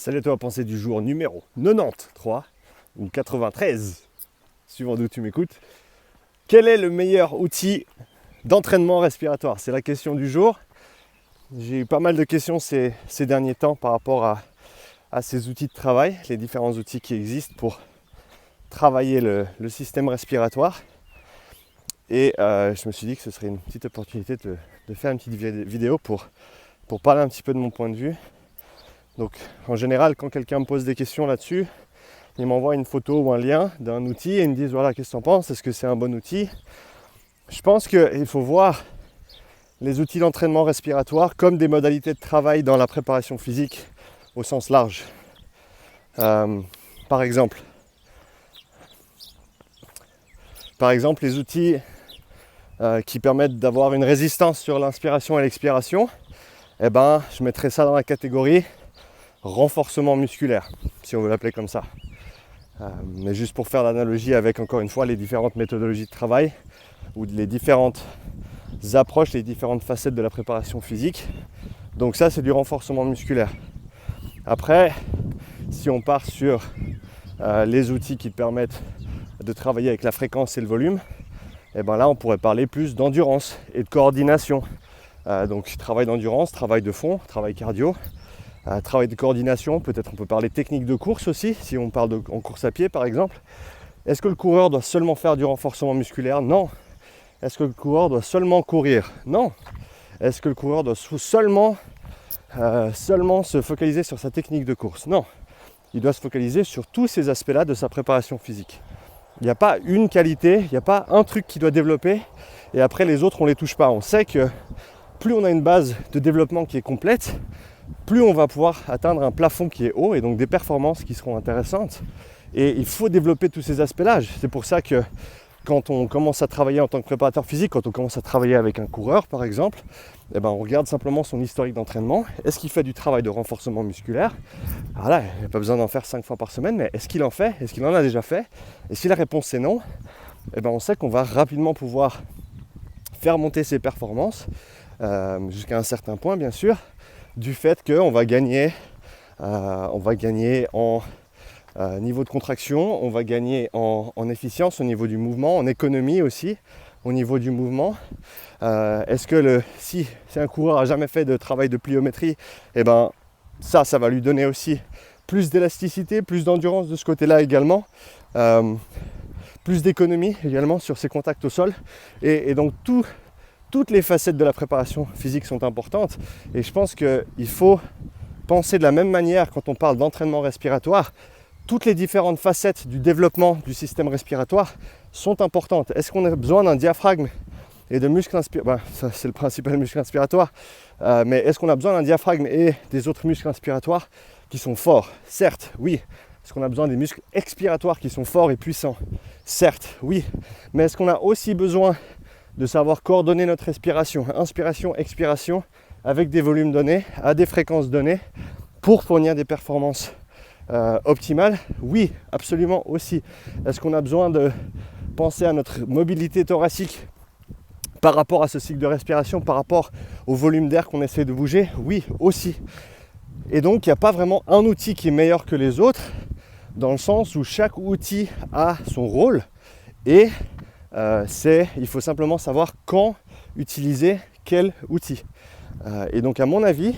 Salut à toi, pensée du jour numéro 93 ou 93, suivant d'où tu m'écoutes. Quel est le meilleur outil d'entraînement respiratoire? C'est la question du jour. J'ai eu pas mal de questions ces derniers temps par rapport à ces outils de travail, les différents outils qui existent pour travailler le système respiratoire. Et je me suis dit que ce serait une petite opportunité de faire une petite vidéo pour parler un petit peu de mon point de vue. Donc en général, quand quelqu'un me pose des questions là-dessus, il m'envoie une photo ou un lien d'un outil et ils me disent voilà, qu'est-ce que tu en penses, est-ce que c'est un bon outil? Je pense qu'il faut voir les outils d'entraînement respiratoire comme des modalités de travail dans la préparation physique au sens large. Par exemple, les outils qui permettent d'avoir une résistance sur l'inspiration et l'expiration, je mettrais ça dans la catégorie renforcement musculaire, si on veut l'appeler comme ça. Mais juste pour faire l'analogie avec, encore une fois, les différentes méthodologies de travail ou les différentes approches, les différentes facettes de la préparation physique. Donc ça, c'est du renforcement musculaire. Après, si on part sur les outils qui permettent de travailler avec la fréquence et le volume, là, on pourrait parler plus d'endurance et de coordination. Donc travail d'endurance, travail de fond, travail cardio. Travail de coordination, peut-être on peut parler technique de course aussi, si on parle en course à pied par exemple. Est-ce que le coureur doit seulement faire du renforcement musculaire? Non. Est-ce que le coureur doit seulement courir? Non. Est-ce que le coureur doit seulement se focaliser sur sa technique de course? Non. Il doit se focaliser sur tous ces aspects-là de sa préparation physique. Il n'y a pas une qualité, il n'y a pas un truc qu'il doit développer et après les autres on ne les touche pas. On sait que plus on a une base de développement qui est complète, plus on va pouvoir atteindre un plafond qui est haut et donc des performances qui seront intéressantes. Et il faut développer tous ces aspects-là. C'est pour ça que quand on commence à travailler en tant que préparateur physique, quand on commence à travailler avec un coureur par exemple, on regarde simplement son historique d'entraînement. Est-ce qu'il fait du travail de renforcement musculaire? Alors là, il n'y a pas besoin d'en faire 5 fois par semaine, mais est-ce qu'il en fait? Est-ce qu'il en a déjà fait? Et si la réponse est non, on sait qu'on va rapidement pouvoir faire monter ses performances jusqu'à un certain point bien sûr, du fait qu'on va gagner en niveau de contraction, on va gagner en efficience au niveau du mouvement, en économie aussi au niveau du mouvement. Est-ce que si un coureur n'a jamais fait de travail de pliométrie, ça va lui donner aussi plus d'élasticité, plus d'endurance de ce côté-là également, plus d'économie également sur ses contacts au sol. Et donc toutes les facettes de la préparation physique sont importantes et je pense qu'il faut penser de la même manière quand on parle d'entraînement respiratoire. Toutes les différentes facettes du développement du système respiratoire sont importantes. Est-ce qu'on a besoin d'un diaphragme et de muscles inspiratoires? Ça c'est le principal muscle inspiratoire, mais est-ce qu'on a besoin d'un diaphragme et des autres muscles inspiratoires qui sont forts? Certes, oui. Est-ce qu'on a besoin des muscles expiratoires qui sont forts et puissants? Certes, oui. Mais est-ce qu'on a aussi besoin de savoir coordonner notre respiration, inspiration, expiration, avec des volumes donnés, à des fréquences données, pour fournir des performances optimales? Oui, absolument aussi. Est-ce qu'on a besoin de penser à notre mobilité thoracique par rapport à ce cycle de respiration, par rapport au volume d'air qu'on essaie de bouger? Oui, aussi. Et donc, il n'y a pas vraiment un outil qui est meilleur que les autres, dans le sens où chaque outil a son rôle et il faut simplement savoir quand utiliser quel outil. Et donc à mon avis,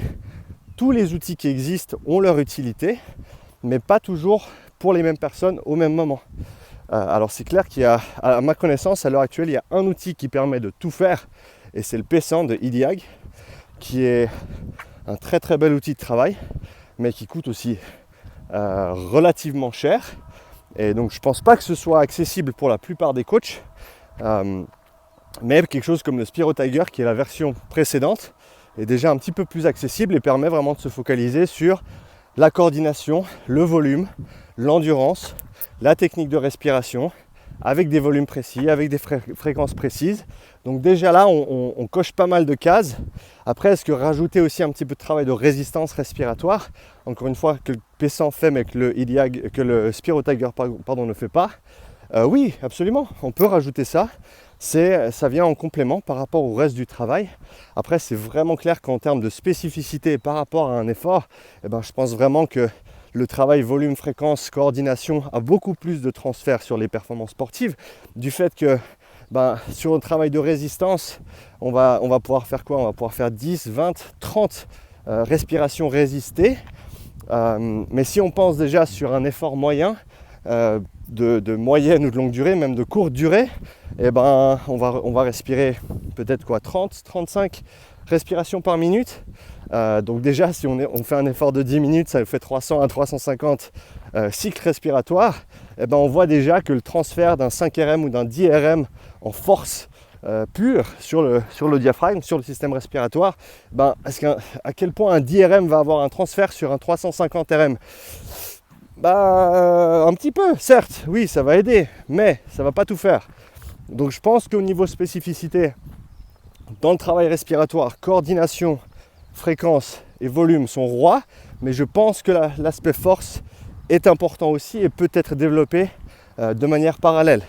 tous les outils qui existent ont leur utilité, mais pas toujours pour les mêmes personnes au même moment. Alors c'est clair qu'il y a, à ma connaissance, à l'heure actuelle, il y a un outil qui permet de tout faire, et c'est le P100 de Iliag, qui est un très très bel outil de travail, mais qui coûte aussi relativement cher. Et donc je ne pense pas que ce soit accessible pour la plupart des coachs. Mais quelque chose comme le Spiro Tiger, qui est la version précédente, est déjà un petit peu plus accessible et permet vraiment de se focaliser sur la coordination, le volume, l'endurance, la technique de respiration, avec des volumes précis, avec des fréquences précises. Donc déjà là, on coche pas mal de cases. Après, est-ce que rajouter aussi un petit peu de travail de résistance respiratoire, encore une fois, que le P100 fait, mais que le Spiro Tiger ne fait pas? Oui, absolument, on peut rajouter ça. Ça vient en complément par rapport au reste du travail. Après, c'est vraiment clair qu'en termes de spécificité par rapport à un effort, je pense vraiment que le travail volume, fréquence, coordination a beaucoup plus de transfert sur les performances sportives, du fait que sur le travail de résistance, on va pouvoir faire quoi? On va pouvoir faire 10, 20, 30 respirations résistées. Mais si on pense déjà sur un effort moyen, de moyenne ou de longue durée, même de courte durée, on va respirer peut-être 30, 35 respirations par minute. Donc déjà, si on fait un effort de 10 minutes, ça fait 300 à 350 cycles respiratoires. On voit déjà que le transfert d'un 5 RM ou d'un 10 RM en force pure sur le diaphragme, sur le système respiratoire, à quel point un 10 RM va avoir un transfert sur un 350 RM? Un petit peu, certes, oui, ça va aider, mais ça va pas tout faire. Donc je pense qu'au niveau spécificité, dans le travail respiratoire, coordination, fréquence et volume sont rois, mais je pense que l'aspect force est important aussi et peut être développé de manière parallèle.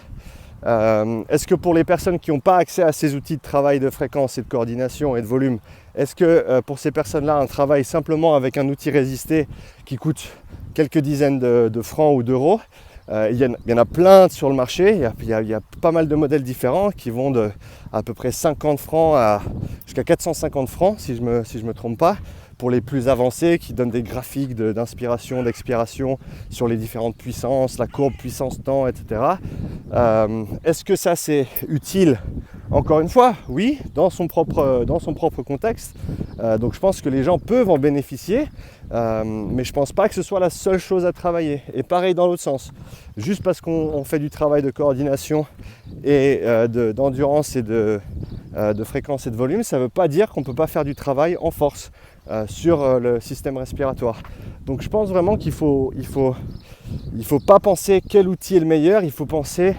Est-ce que pour les personnes qui n'ont pas accès à ces outils de travail de fréquence et de coordination et de volume, est-ce que pour ces personnes-là, un travail simplement avec un outil résisté qui coûte quelques dizaines de francs ou d'euros, il y en a plein sur le marché, il y a pas mal de modèles différents qui vont de à peu près 50 francs jusqu'à 450 francs si je me trompe pas, pour les plus avancés, qui donnent des graphiques d'inspiration, d'expiration sur les différentes puissances, la courbe puissance-temps, etc. Est-ce que ça c'est utile? Encore une fois, oui, dans son propre contexte. Donc je pense que les gens peuvent en bénéficier, mais je ne pense pas que ce soit la seule chose à travailler. Et pareil dans l'autre sens. Juste parce qu'on fait du travail de coordination et d'endurance et de fréquence et de volume, ça ne veut pas dire qu'on ne peut pas faire du travail en force sur le système respiratoire. Donc je pense vraiment qu'il faut pas penser quel outil est le meilleur, il faut penser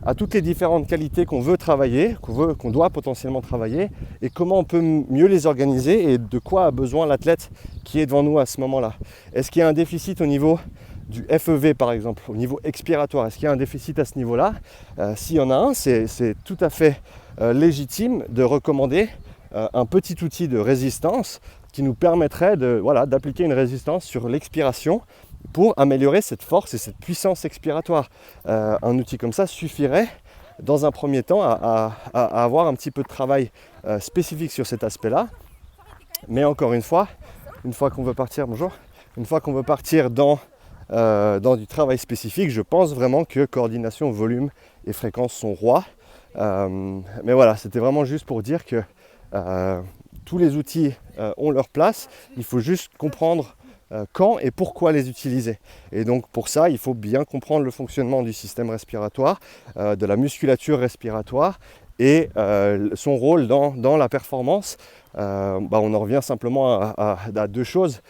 à toutes les différentes qualités qu'on veut travailler, qu'on doit potentiellement travailler, et comment on peut mieux les organiser et de quoi a besoin l'athlète qui est devant nous à ce moment-là. Est-ce qu'il y a un déficit au niveau du FEV par exemple, au niveau expiratoire? Est-ce qu'il y a un déficit à ce niveau-là? S'il y en a un, c'est tout à fait légitime de recommander un petit outil de résistance qui nous permettrait d'appliquer une résistance sur l'expiration pour améliorer cette force et cette puissance expiratoire. Un outil comme ça suffirait dans un premier temps à avoir un petit peu de travail spécifique sur cet aspect-là. Mais encore une fois qu'on veut partir, dans du travail spécifique, je pense vraiment que coordination, volume et fréquence sont rois. Mais voilà, c'était vraiment juste pour dire que tous les outils ont leur place. Il faut juste comprendre quand et pourquoi les utiliser. Et donc pour ça, il faut bien comprendre le fonctionnement du système respiratoire, de la musculature respiratoire et son rôle dans la performance. On en revient simplement à deux choses.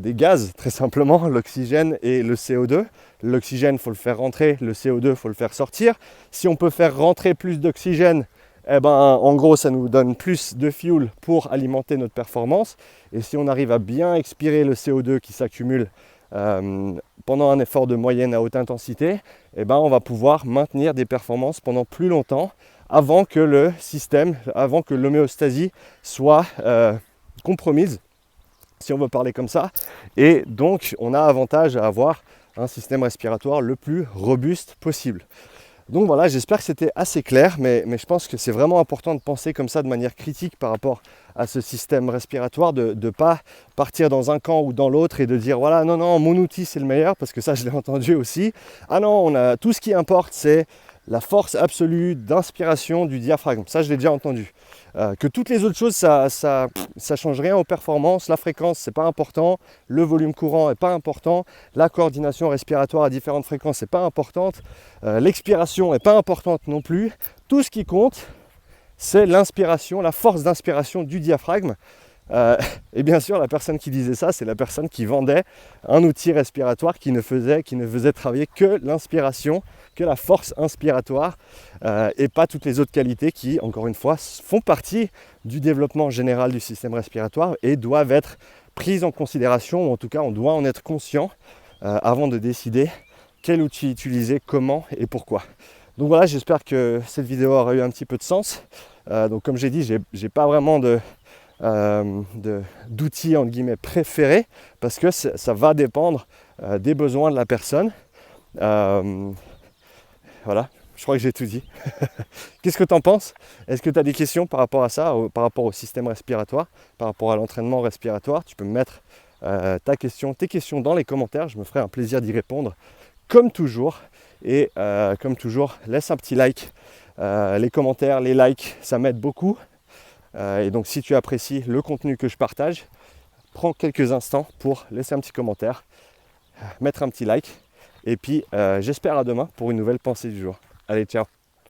Des gaz, très simplement, l'oxygène et le CO2. L'oxygène, il faut le faire rentrer, le CO2, il faut le faire sortir. Si on peut faire rentrer plus d'oxygène, en gros, ça nous donne plus de fuel pour alimenter notre performance. Et si on arrive à bien expirer le CO2 qui s'accumule pendant un effort de moyenne à haute intensité, on va pouvoir maintenir des performances pendant plus longtemps avant que l'homéostasie soit compromise, si on veut parler comme ça. Et donc, on a avantage à avoir un système respiratoire le plus robuste possible. Donc voilà, j'espère que c'était assez clair, mais je pense que c'est vraiment important de penser comme ça de manière critique par rapport à ce système respiratoire, de ne pas partir dans un camp ou dans l'autre et de dire voilà, non, mon outil c'est le meilleur, parce que ça je l'ai entendu aussi. Ah non, tout ce qui importe c'est la force absolue d'inspiration du diaphragme, ça je l'ai déjà entendu. Que toutes les autres choses ça change rien aux performances, la fréquence c'est pas important, le volume courant est pas important, la coordination respiratoire à différentes fréquences c'est pas importante, l'expiration est pas importante non plus. Tout ce qui compte c'est l'inspiration, la force d'inspiration du diaphragme. Et bien sûr la personne qui disait ça, c'est la personne qui vendait un outil respiratoire qui ne faisait travailler que l'inspiration, que la force inspiratoire, et pas toutes les autres qualités qui, encore une fois, font partie du développement général du système respiratoire et doivent être prises en considération, ou en tout cas on doit en être conscient avant de décider quel outil utiliser, comment et pourquoi. Donc voilà, j'espère que cette vidéo aura eu un petit peu de sens. Donc comme j'ai dit, j'ai pas vraiment de d'outils entre guillemets préférés, parce que ça va dépendre des besoins de la personne. Voilà, je crois que j'ai tout dit. Qu'est-ce que tu en penses? Est-ce que tu as des questions par rapport à ça, par rapport au système respiratoire, par rapport à l'entraînement respiratoire? Tu peux me mettre tes questions dans les commentaires, je me ferai un plaisir d'y répondre comme toujours. Et comme toujours, laisse un petit like. Les commentaires, les likes, ça m'aide beaucoup. Et donc si tu apprécies le contenu que je partage, prends quelques instants pour laisser un petit commentaire, mettre un petit like. Et puis j'espère à demain pour une nouvelle pensée du jour. Allez, ciao!